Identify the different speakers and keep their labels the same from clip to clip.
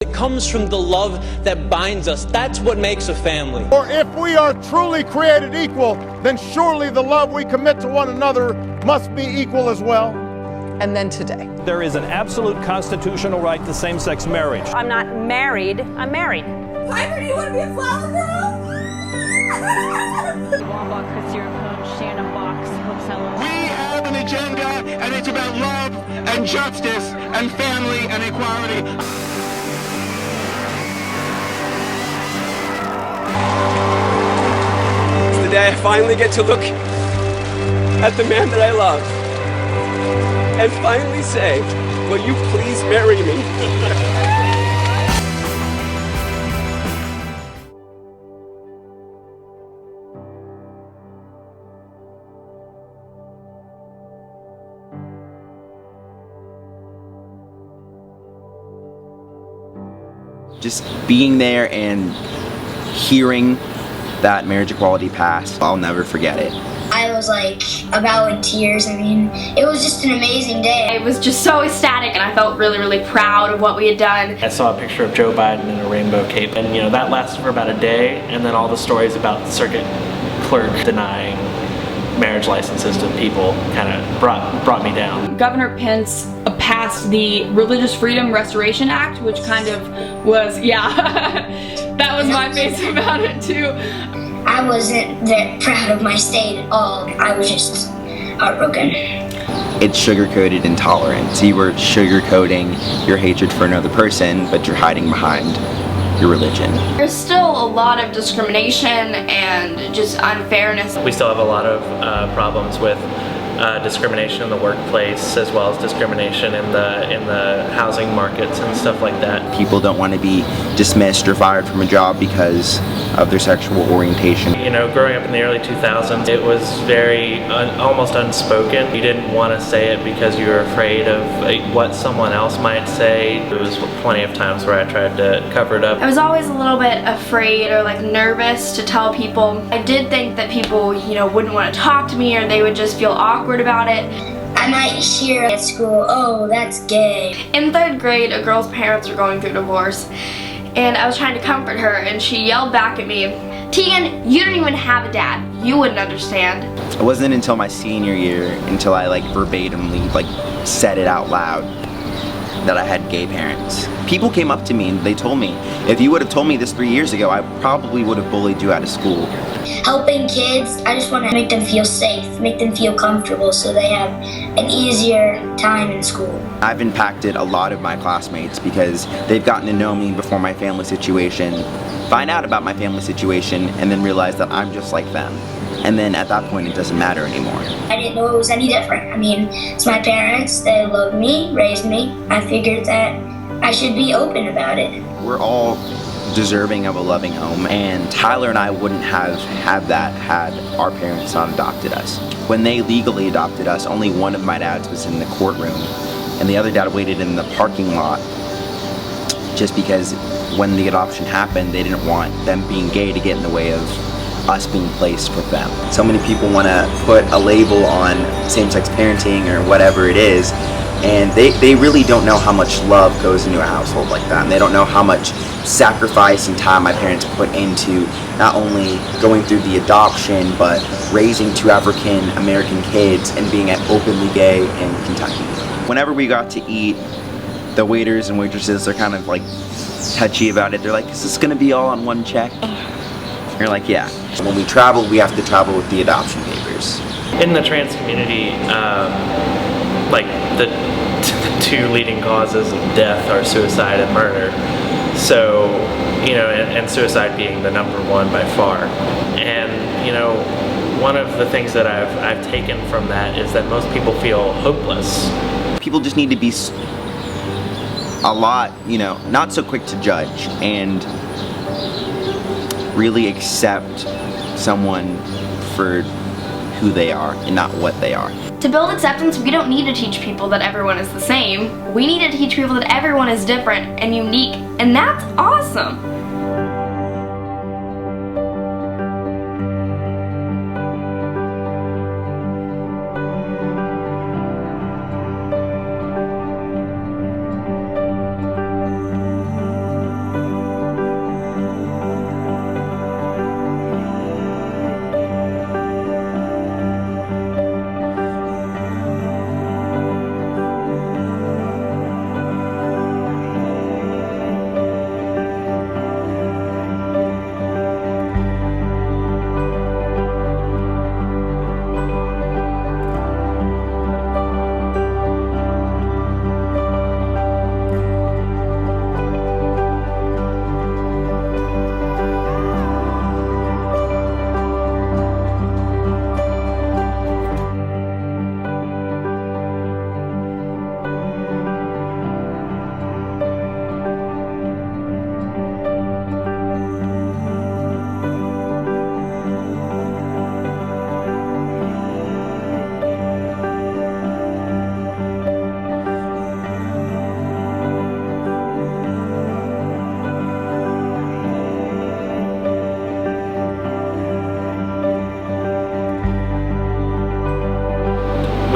Speaker 1: It comes from the love that binds us. That's what makes a family.
Speaker 2: For if we are truly created equal, then surely the love we commit to one another must be equal as well.
Speaker 3: And then today.
Speaker 4: There is an absolute constitutional right to same-sex marriage.
Speaker 5: I'm not married, I'm married.
Speaker 6: Piper, do you want to be a flower girl?
Speaker 5: Wamba, Chris Coach, Shannon Box, Hope Solo.
Speaker 7: We have an agenda, and it's about love and justice and family and equality.
Speaker 8: It's the day I finally get to look at the man that I love and finally say, will you please marry me?
Speaker 9: Just being there and hearing that marriage equality pass, I'll never forget it.
Speaker 6: I was like about in tears. I mean, it was just an amazing day.
Speaker 10: It was just so ecstatic, and I felt really, really proud of what we had done.
Speaker 11: I saw a picture of Joe Biden in a rainbow cape, and you know, that lasted for about a day, and then all the stories about the circuit clerk denying marriage licenses to people kind of brought me down.
Speaker 10: Governor Pence passed the Religious Freedom Restoration Act, which kind of was, yeah, that was my face about it too.
Speaker 6: I wasn't that proud of my state at all. I was just heartbroken.
Speaker 9: It's sugar-coated intolerance. You were sugar-coating your hatred for another person, but you're hiding behind your religion.
Speaker 10: There's still a lot of discrimination and just unfairness.
Speaker 11: We still have a lot of problems with discrimination in the workplace, as well as discrimination in the housing markets and stuff like that.
Speaker 9: People don't want to be dismissed or fired from a job because of their sexual orientation.
Speaker 11: You know, growing up in the early 2000s, it was very almost unspoken. You didn't want to say it because you were afraid of what someone else might say. There was plenty of times where I tried to cover it up.
Speaker 10: I was always a little bit afraid or like nervous to tell people. I did think that people, you know, wouldn't want to talk to me, or they would just feel awkward about it.
Speaker 6: I might hear at school, oh, that's gay.
Speaker 10: In 3rd grade, a girl's parents were going through divorce, and I was trying to comfort her, and she yelled back at me, "Tegan, you don't even have a dad. You wouldn't understand."
Speaker 9: It wasn't until my senior year until I like verbatimly like said it out loud that I had gay parents. People came up to me and they told me, if you would have told me this 3 years ago, I probably would have bullied you out of school.
Speaker 6: Helping kids, I just want to make them feel safe, make them feel comfortable so they have an easier time in school.
Speaker 9: I've impacted a lot of my classmates because they've gotten to know me before my family situation, find out about my family situation, and then realize that I'm just like them. And then at that point, it doesn't matter anymore.
Speaker 6: I didn't know it was any different. I mean, it's my parents, they loved me, raised me. I figured that I should be open about it.
Speaker 9: We're all deserving of a loving home, and Tyler and I wouldn't have had that had our parents not adopted us. When they legally adopted us, only one of my dads was in the courtroom, and the other dad waited in the parking lot just because when the adoption happened, they didn't want them being gay to get in the way of us being placed with them. So many people want to put a label on same-sex parenting or whatever it is, and they really don't know how much love goes into a household like that, and they don't know how much sacrifice and time my parents put into not only going through the adoption, but raising 2 African American kids and being openly gay in Kentucky. Whenever we got to eat, the waiters and waitresses are kind of like touchy about it. They're like, is this gonna be all on one check? You're like, yeah. When we travel, we have to travel with the adoption papers.
Speaker 11: In the trans community, like the 2 leading causes of death are suicide and murder. So, you know, and suicide being the #1 by far. And, you know, one of the things that I've taken from that is that most people feel hopeless.
Speaker 9: People just need to be a lot, you know, not so quick to judge and really accept someone for who they are and not what they are.
Speaker 10: To build acceptance, we don't need to teach people that everyone is the same. We need to teach people that everyone is different and unique, and that's awesome.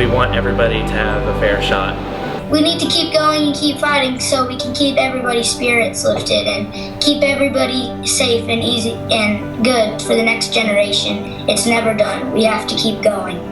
Speaker 11: we want everybody to have a fair shot.
Speaker 6: We need to keep going and keep fighting so we can keep everybody's spirits lifted and keep everybody safe and easy and good for the next generation. It's never done. We have to keep going.